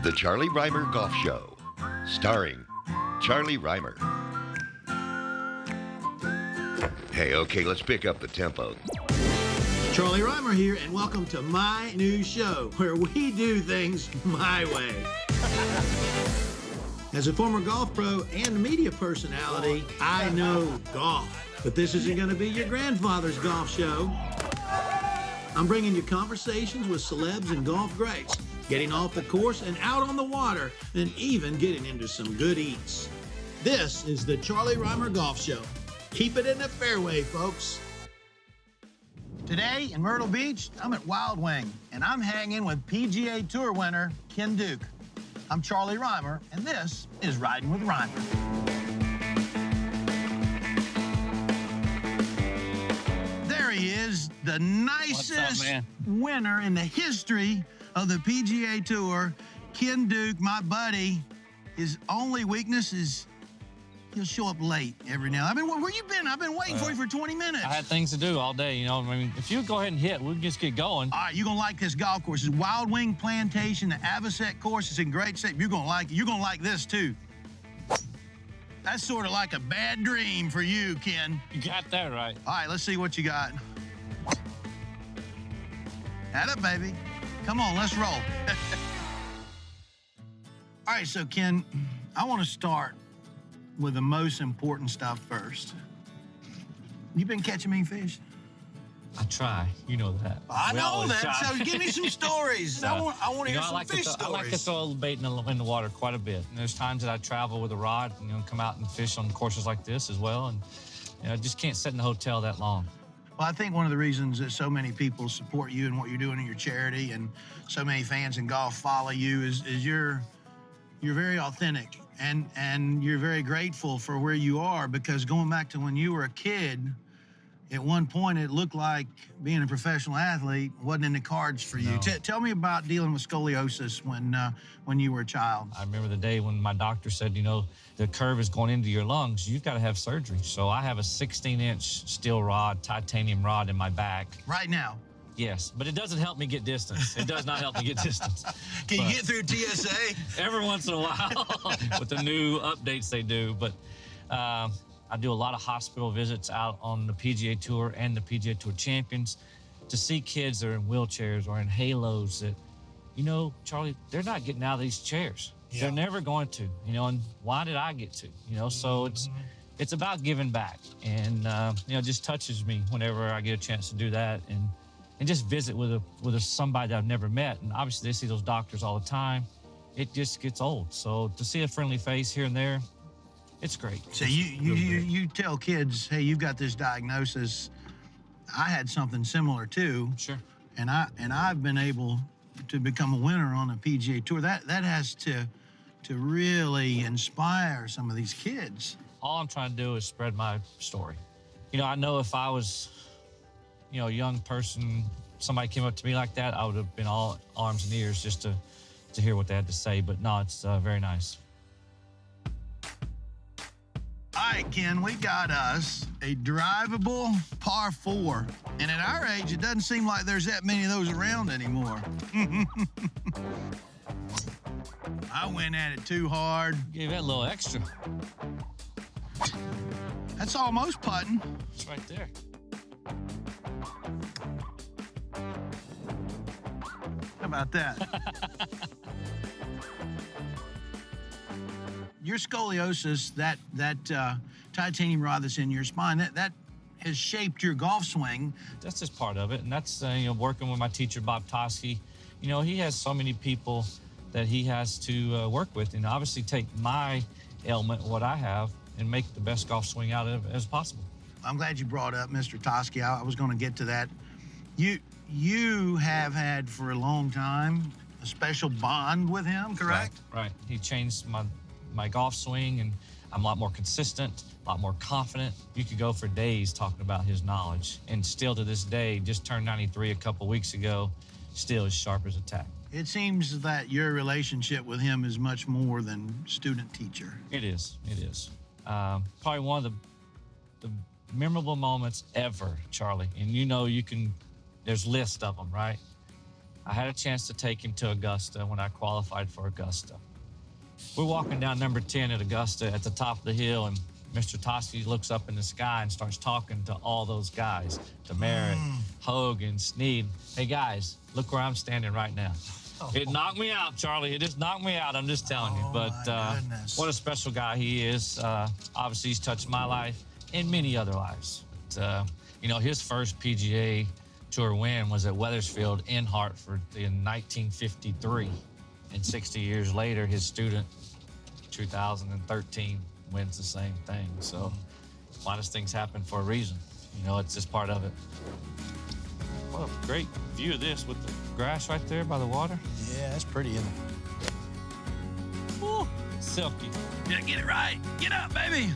The Charlie Rymer Golf Show, starring Charlie Rymer. Hey, okay, let's pick up the tempo. Charlie Rymer here, and welcome to my new show, where we do things my way. As a former golf pro and media personality, I know golf. But this isn't going to be your grandfather's golf show. I'm bringing you conversations with celebs and golf greats, getting off the course and out on the water, and even getting into some good eats. This is the Charlie Rymer Golf Show. Keep it in the fairway, folks. Today in Myrtle Beach, I'm at Wild Wing, and I'm hanging with PGA Tour winner Ken Duke. I'm Charlie Rymer, and this is Ridin with Rymer. There he is, the nicest winner in the history of the PGA Tour. Ken Duke, my buddy. His only weakness is he'll show up late every now and then. Where you been? I've been waiting for you for 20 minutes. I had things to do all day, you know. I mean, if you go ahead and hit, we'll just get going. All right, you're going to like this golf course. It's Wild Wing Plantation, the Avocet Course. It's in great shape. You're going to like it. You're going to like this, too. That's sort of like a bad dream for you, Ken. You got that right. All right, let's see what you got. Add up, baby. Come on, let's roll. All right, so, Ken, I want to start with the most important stuff first. You been catching any fish? I try. You know that. I know that. Try. So give me some stories. I want to hear some fish stories. I like to throw the bait in the water quite a bit. And there's times that I travel with a rod, you know, come out and fish on courses like this as well. And you know, I just can't sit in the hotel that long. Well, I think one of the reasons that so many people support you and what you're doing in your charity, and so many fans in golf follow you, is you're very authentic. And you're very grateful for where you are, because going back to when you were a kid, at one point it looked like being a professional athlete wasn't in the cards for you. No. Tell me about dealing with scoliosis when you were a child. I remember the day when my doctor said, you know, the curve is going into your lungs. You've got to have surgery. So I have a 16-inch steel rod, titanium rod in my back. Right now? Yes, but it doesn't help me get distance. It does not help me get distance. Can you get through TSA? Every once in a while with the new updates they do. But I do a lot of hospital visits out on the PGA Tour and the PGA Tour champions to see kids that are in wheelchairs or in halos that, you know, Charlie, they're not getting out of these chairs. Yeah. They're never going to, you know, and why did I get to? You know, so it's about giving back. And, you know, it just touches me whenever I get a chance to do that. And just visit with somebody that I've never met. And obviously they see those doctors all the time. It just gets old. So to see a friendly face here and there, it's great. So you tell kids, hey, you've got this diagnosis. I had something similar too. Sure. And I've been able to become a winner on the PGA Tour. That has to really inspire some of these kids. All I'm trying to do is spread my story. You know, I know if I was, you know, a young person, somebody came up to me like that, I would have been all arms and ears just to hear what they had to say. But no, it's very nice. All right, Ken, we got us a drivable par 4. And at our age, it doesn't seem like there's that many of those around anymore. I went at it too hard. Gave that a little extra. That's almost putting. It's right there. How about that? Your scoliosis, that titanium rod that's in your spine, that has shaped your golf swing. That's just part of it, and that's you know, working with my teacher Bob Toski. You know, he has so many people that he has to work with, and obviously take my ailment, what I have, and make the best golf swing out of it as possible. I'm glad you brought up Mr. Toski. I was going to get to that. You have had for a long time a special bond with him, correct? Right. He changed my golf swing, and I'm a lot more consistent, a lot more confident. You could go for days talking about his knowledge, and still to this day, just turned 93 a couple weeks ago, still as sharp as a tack. It seems that your relationship with him is much more than student-teacher. It is. Probably one of the memorable moments ever, Charlie. And you know, there's lists of them, right? I had a chance to take him to Augusta when I qualified for Augusta. We're walking down number 10 at Augusta at the top of the hill, and Mr. Toski looks up in the sky and starts talking to all those guys, to Merritt, Hogan, Sneed. Hey, guys, look where I'm standing right now. It knocked me out, Charlie. It just knocked me out. I'm just telling you. But what a special guy he is. Obviously, he's touched my life and many other lives. You know, his first PGA Tour win was at Wethersfield in Hartford in 1953. And 60 years later, his student, 2013, wins the same thing. So, a lot of things happen for a reason. You know, it's just part of it. What a great view of this with the grass right there by the water. Yeah, that's pretty, isn't it? Ooh, silky. Yeah, get it right. Get up, baby.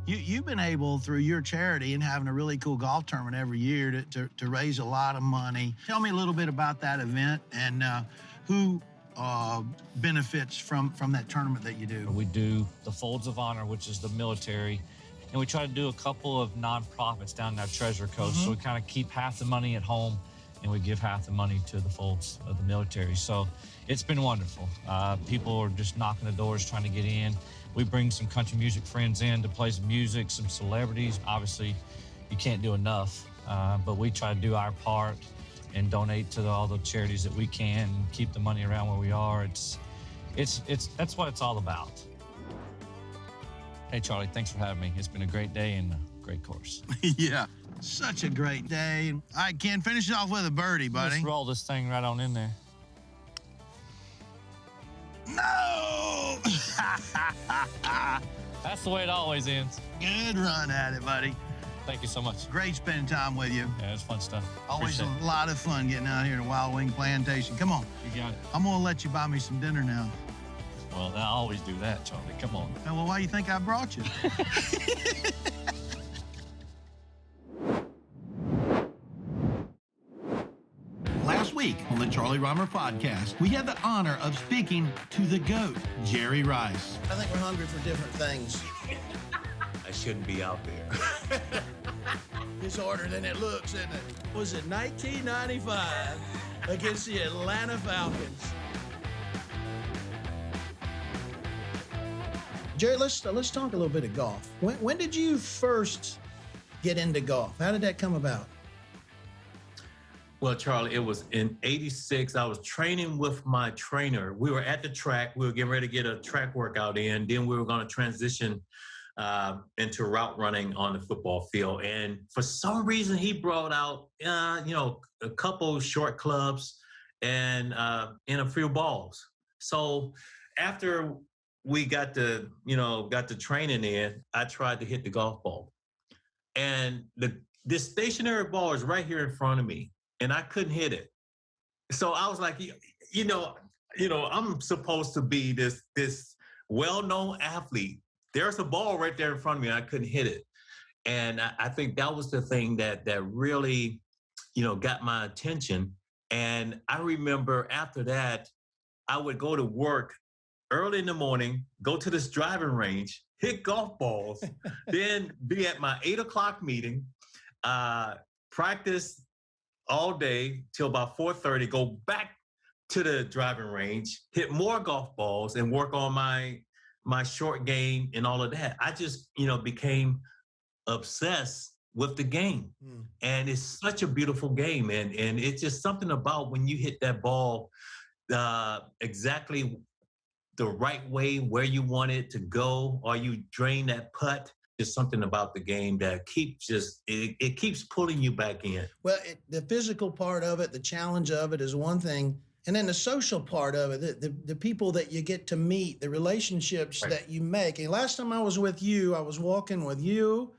You've been able, through your charity and having a really cool golf tournament every year, to raise a lot of money. Tell me a little bit about that event and who benefits from that tournament that you do. We do the Folds of Honor, which is the military, and we try to do a couple of nonprofits down in our treasure coast. So we kind of keep half the money at home, and we give half the money to the Folds of the military. So it's been wonderful. People are just knocking the doors trying to get in. We bring some country music friends in to play some music, some celebrities. Obviously, you can't do enough, but we try to do our part and donate to all the charities that we can and keep the money around where we are. That's what it's all about. Hey, Charlie, thanks for having me. It's been a great day and a great course. Yeah, such a great day. All right, Ken, finish it off with a birdie, buddy. Let's roll this thing right on in there. No! That's the way it always ends. Good run at it, buddy. Thank you so much. Great spending time with you. Yeah, it's fun stuff. Always Appreciate a lot of fun getting out here to Wild Wing Plantation. Come on. You got it. I'm going to let you buy me some dinner now. Well, I always do that, Charlie. Come on. Well, why do you think I brought you? Last week on the Charlie Rymer podcast, we had the honor of speaking to the GOAT, Jerry Rice. I think we're hungry for different things. I shouldn't be out there. It's harder than it looks, isn't it? Was it 1995 against the Atlanta Falcons? Jerry, let's talk a little bit of golf. When did you first get into golf? How did that come about? Well, Charlie, it was in '86. I was training with my trainer. We were at the track. We were getting ready to get a track workout in. Then we were going to transition into route running on the football field. And for some reason, he brought out, a couple short clubs and a few balls. So after we got the training in, I tried to hit the golf ball. And this stationary ball is right here in front of me, and I couldn't hit it. So I was like, I'm supposed to be this well-known athlete. There's a ball right there in front of me, and I couldn't hit it. And I think that was the thing that really, got my attention. And I remember after that, I would go to work early in the morning, go to this driving range, hit golf balls, then be at my 8 o'clock meeting, practice all day till about 4:30, go back to the driving range, hit more golf balls, and work on my short game and all of that. I just, became obsessed with the game. And it's such a beautiful game. And it's just something about when you hit that ball exactly the right way, where you want it to go, or you drain that putt. There's something about the game that it keeps pulling you back in. Well, the physical part of it, the challenge of it is one thing. And then the social part of it, the people that you get to meet, the relationships that you make. And last time I was with you, I was walking with you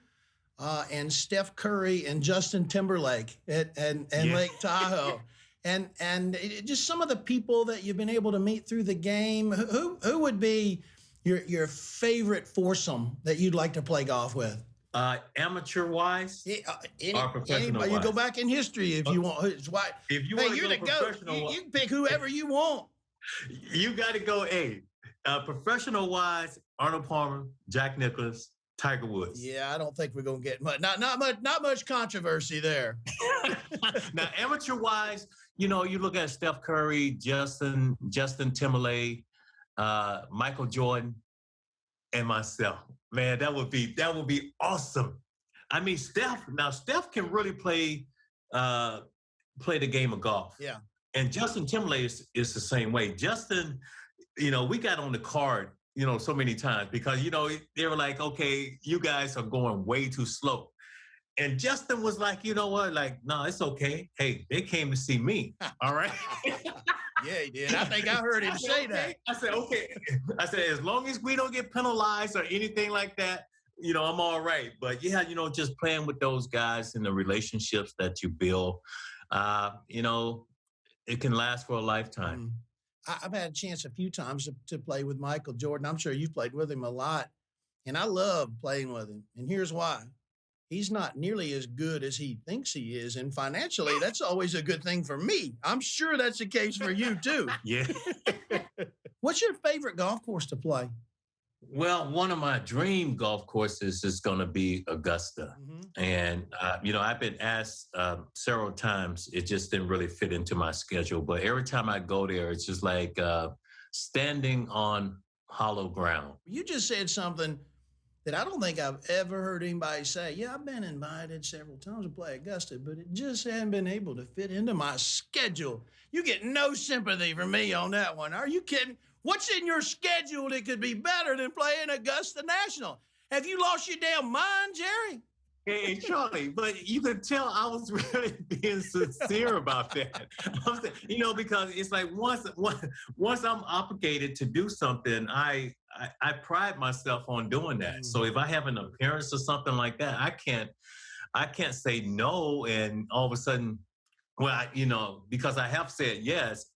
and Steph Curry and Justin Timberlake and Lake Tahoe. And just some of the people that you've been able to meet through the game. Who would be your favorite foursome that you'd like to play golf with? Amateur-wise or professional-wise? You go back in history if you want. If you want to go professional, you can pick whoever you want. You got to go professional-wise, Arnold Palmer, Jack Nicklaus, Tiger Woods. Yeah, I don't think we're gonna get much. Not much controversy there. Now, amateur-wise, you look at Steph Curry, Justin Timberlake, Michael Jordan, and myself. Man, that would be awesome. I mean, Steph can really play the game of golf. Yeah. And Justin Timberlake is the same way. Justin, we got on the card, so many times because, they were like, okay, you guys are going way too slow. And Justin was like, you know what? Like, no, it's okay. Hey, they came to see me. All right. Yeah, he did. I think I heard him say that. I said, okay. I said, as long as we don't get penalized or anything like that, I'm all right. But yeah, just playing with those guys and the relationships that you build, it can last for a lifetime. I've had a chance a few times to play with Michael Jordan. I'm sure you've played with him a lot. And I love playing with him. And here's why. He's not nearly as good as he thinks he is. And financially, that's always a good thing for me. I'm sure that's the case for you, too. Yeah. What's your favorite golf course to play? Well, one of my dream golf courses is going to be Augusta. Mm-hmm. And, I've been asked several times. It just didn't really fit into my schedule. But every time I go there, it's just like standing on hollow ground. You just said something that I don't think I've ever heard anybody say. Yeah, I've been invited several times to play Augusta, but it just hasn't been able to fit into my schedule. You get no sympathy from me on that one. Are you kidding? What's in your schedule that could be better than playing Augusta National? Have you lost your damn mind, Jerry? Hey, Charlie, but you could tell I was really being sincere about that. Because it's like once I'm obligated to do something, I pride myself on doing that. So if I have an appearance or something like that, I can't say no. And all of a sudden, because I have said yes,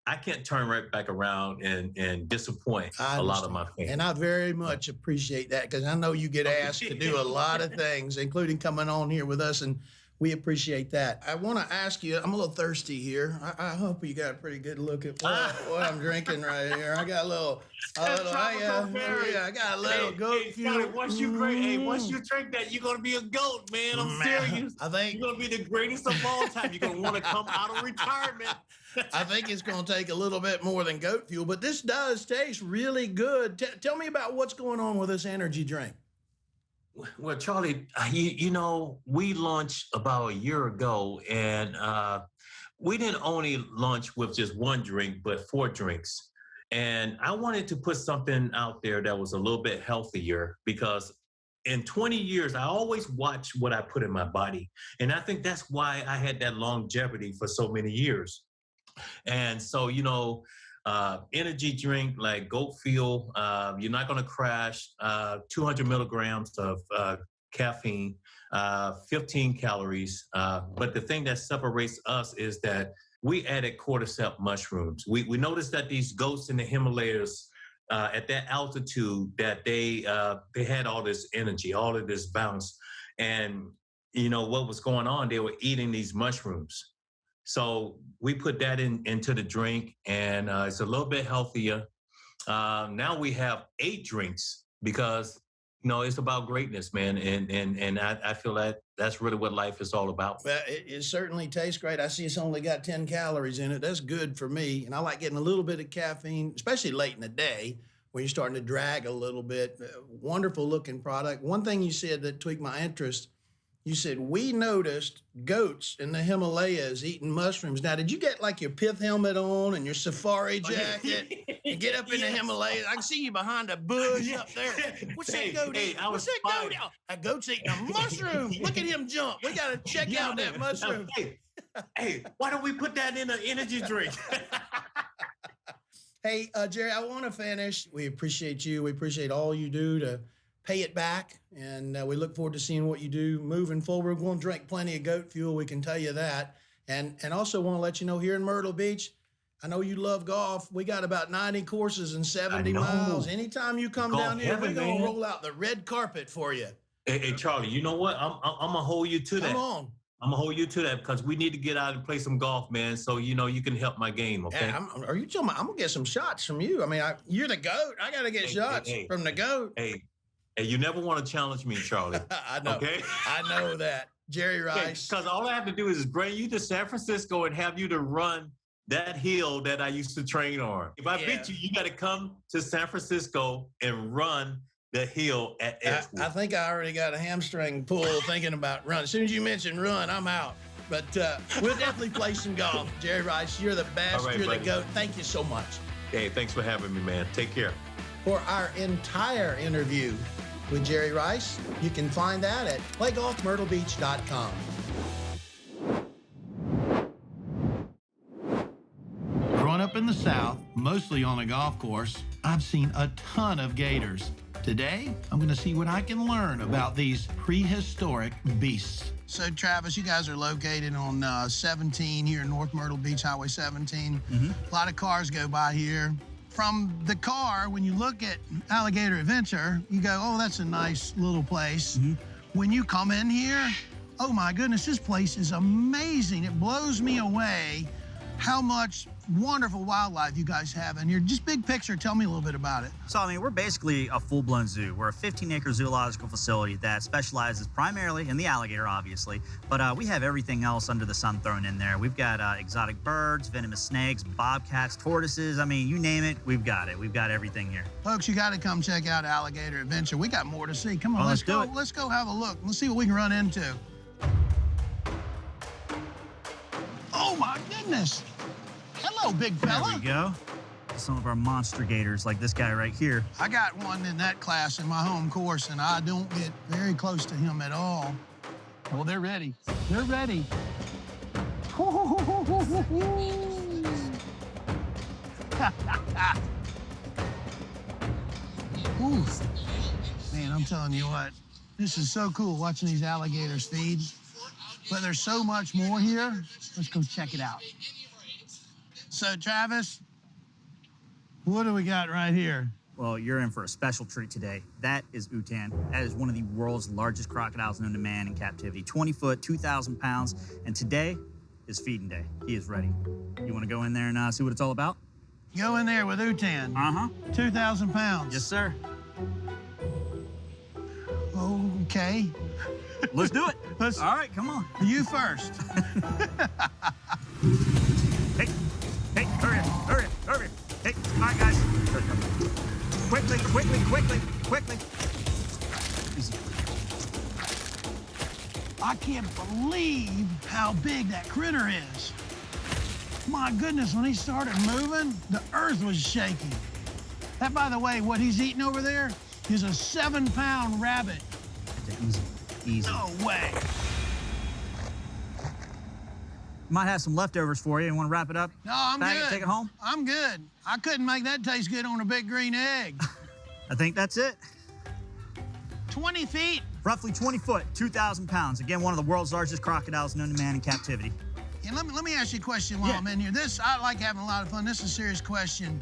I can't turn right back around and disappoint a lot of my fans. And I very much appreciate that because I know you get asked to do a lot of things, including coming on here with us, and we appreciate that. I want to ask you, I'm a little thirsty here. I hope you got a pretty good look at what I'm drinking right here. I got a little I got a little goat fuel. Once you drink that, you're gonna be a goat, man. I'm serious. I think you're gonna be the greatest of all time. You're gonna want to come out of retirement. I think it's going to take a little bit more than goat fuel, but this does taste really good. Tell me about what's going on with this energy drink. Well, Charlie, we launched about a year ago, and we didn't only launch with just one drink, but 4 drinks. And I wanted to put something out there that was a little bit healthier because in 20 years, I always watch what I put in my body. And I think that's why I had that longevity for so many years. And so, energy drink like goat fuel, you're not going to crash, 200 milligrams of caffeine, 15 calories. But the thing that separates us is that we added cordyceps mushrooms. We noticed that these goats in the Himalayas, at that altitude, that they had all this energy, all of this bounce. And, what was going on? They were eating these mushrooms. So we put that into the drink, and it's a little bit healthier. Now we have 8 drinks because, it's about greatness, man. And I feel that that's really what life is all about. Well, it certainly tastes great. I see it's only got 10 calories in it. That's good for me. And I like getting a little bit of caffeine, especially late in the day when you're starting to drag a little bit. Wonderful looking product. One thing you said that tweaked my interest, you said, we noticed goats in the Himalayas eating mushrooms. Now, did you get like your pith helmet on and your safari jacket and get up in the Himalayas? I can see you behind a bush up there. What's that goat eating? What's that goat eating? A goat's eating a mushroom. Look at him jump. We got to check out that mushroom. Hey, why don't we put that in an energy drink? Hey, Jerry, I want to finish. We appreciate you. We appreciate all you do to pay it back, and we look forward to seeing what you do moving forward. We're going to drink plenty of goat fuel, we can tell you that. And also want to let you know, here in Myrtle Beach, I know you love golf. We got about 90 courses and 70 miles. Anytime you come down here, we're going to roll out the red carpet for you. Hey, Charlie, you know what? I'm going to hold you to that. Come on. I'm going to hold you to that because we need to get out and play some golf, man, so, you can help my game, okay? Yeah, are you telling me I'm going to get some shots from you? I mean, you're the GOAT. I got to get shots from the GOAT. Hey, And you never want to challenge me, Charlie. I know. Okay? I know that. Jerry Rice. Because all I have to do is bring you to San Francisco and have you to run that hill that I used to train on. If I beat you, you got to come to San Francisco and run the hill at Edgewood. I think I already got a hamstring pull thinking about run. As soon as you mention run, I'm out. But we'll definitely play some golf. Jerry Rice, you're the best. All right, you're buddy. the GOAT. Thank you so much. Hey, thanks for having me, man. Take care. For our entire interview with Jerry Rice, you can find that at playgolfmyrtlebeach.com. Growing up in the South, mostly on a golf course, I've seen a ton of gators. Today, I'm going to see what I can learn about these prehistoric beasts. So, Travis, you guys are located on 17 here in North Myrtle Beach, Highway 17. A lot of cars go by here. From the car, when you look at Alligator Adventure, you go, oh, that's a nice little place. When you come in here, oh my goodness, this place is amazing. It blows me away how much wonderful wildlife you guys have in here. Just big picture, tell me a little bit about it. So, I mean, we're basically a full-blown zoo. We're a 15-acre zoological facility that specializes primarily in the alligator, obviously, but we have everything else under the sun thrown in there. We've got exotic birds, venomous snakes, bobcats, tortoises. I mean, you name it, we've got it. We've got everything here. Folks, you got to come check out Alligator Adventure. We got more to see. Come on, let's go. Let's go have a look. Let's see what we can run into. Oh, my goodness. Hello, big fella. There we go. Some of our monster gators, like this guy right here. I got one in that class in my home course, and I don't get very close to him at all. Well, they're ready. They're ready. Ooh. Man, I'm telling you what, this is so cool watching these alligators feed. But there's so much more here. Let's go check it out. So, Travis, what do we got right here? Well, you're in for a special treat today. That is Utan. That is one of the world's largest crocodiles known to man in captivity. 20 foot, 2,000 pounds. And today is feeding day. He is ready. You want to go in there and see what it's all about? Go in there with Utan. 2,000 pounds. Yes, sir. Okay. Let's do it. All right, come on. You first. Hey, hurry. Hey, all right, guys. Quickly. Easy. I can't believe how big that critter is. My goodness, when he started moving, the earth was shaking. That, by the way, what he's eating over there is a 7-pound rabbit. Easy. No way. Might have some leftovers for you. You want to wrap it up? No, I'm Bag good. it, take it home? I'm good. I couldn't make that taste good on a big green egg. I think that's it. 20 feet. Roughly 20 foot, 2,000 pounds. Again, one of the world's largest crocodiles known to man in captivity. And let me ask you a question while I'm in here. I like having a lot of fun. This is a serious question.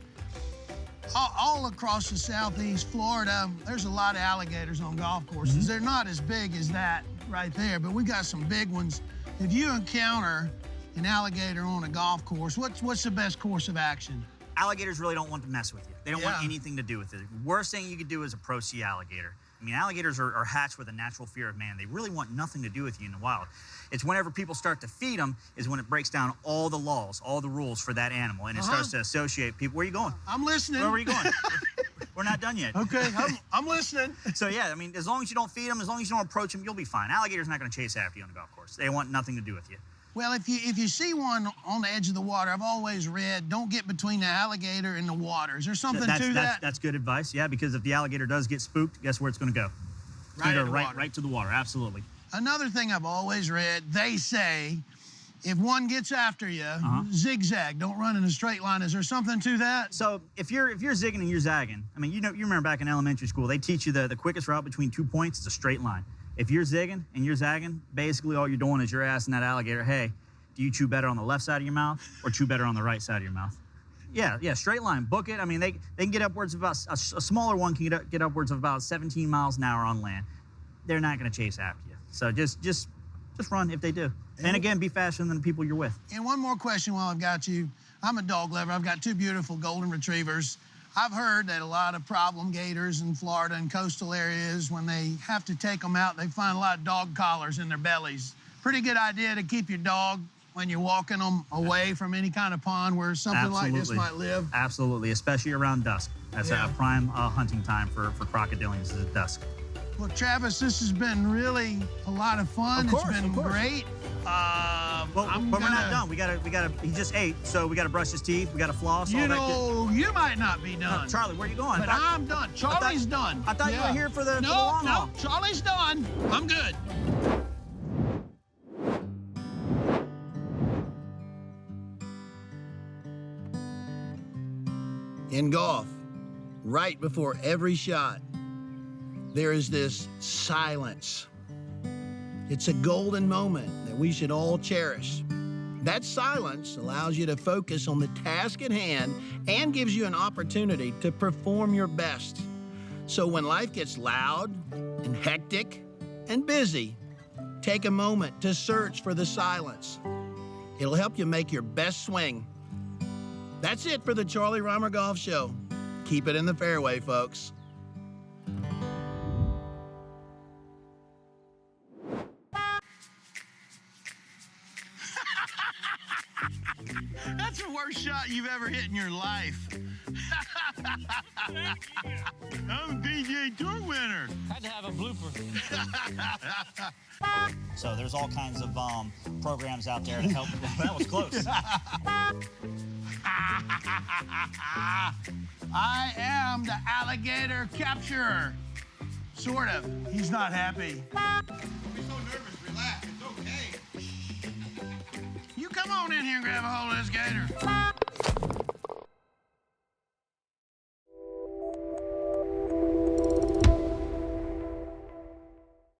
All across the southeast Florida, there's a lot of alligators on golf courses. They're not as big as that right there, but we got some big ones. If you encounter an alligator on a golf course, what's the best course of action? Alligators really don't want to mess with you. They don't want anything to do with it. The worst thing you could do is approach the alligator. I mean, alligators are hatched with a natural fear of man. They really want nothing to do with you in the wild. It's whenever people start to feed them is when it breaks down all the laws, all the rules for that animal, and it starts to associate people. Where are you going? I'm listening. Where are you going? We're not done yet. Okay, I'm listening. So, yeah, I mean, as long as you don't feed them, as long as you don't approach them, you'll be fine. Alligator's not going to chase after you on the golf course. They want nothing to do with you. Well, if you see one on the edge of the water, I've always read, don't get between the alligator and the water. Is there something to that? That's good advice, yeah, because if the alligator does get spooked, guess where it's going to go? It's going to go right to the water, absolutely. Another thing I've always read, they say, if one gets after you, zigzag, don't run in a straight line. Is there something to that? So if you're zigging and you're zagging, I mean, you remember back in elementary school, they teach you the quickest route between 2 points is a straight line. If you're zigging and you're zagging, basically all you're doing is you're asking that alligator, hey, do you chew better on the left side of your mouth or chew better on the right side of your mouth? Yeah, straight line, book it. I mean, they can get upwards of about, a smaller one can get upwards of about 17 miles an hour on land. They're not going to chase after you. So just run if they do. And again, be faster than the people you're with. And one more question while I've got you. I'm a dog lover. I've got 2 beautiful golden retrievers. I've heard that a lot of problem gators in Florida and coastal areas, when they have to take them out, they find a lot of dog collars in their bellies. Pretty good idea to keep your dog when you're walking them away from any kind of pond where something like this might live. Absolutely, especially around dusk. That's a prime hunting time for crocodilians is at dusk. Well, Travis, this has been really a lot of fun. It's been great. But we're not done. We gotta. He just ate, so we gotta brush his teeth. We gotta floss. You know, you might not be done. Charlie, where are you going? But I'm done. Charlie's done. I thought you were here for the long haul. No, Charlie's done. I'm good. In golf, right before every shot, there is this silence. It's a golden moment that we should all cherish. That silence allows you to focus on the task at hand and gives you an opportunity to perform your best. So when life gets loud and hectic and busy, take a moment to search for the silence. It'll help you make your best swing. That's it for the Charlie Rymer Golf Show. Keep it in the fairway, folks. That's the worst shot you've ever hit in your life. I'm a PGA Tour winner. Had to have a blooper. So there's all kinds of programs out there to help. That was close. I am the alligator capturer. Sort of. He's not happy. Don't be so nervous. Relax. It's okay. You come on in here and grab a hold of this gator.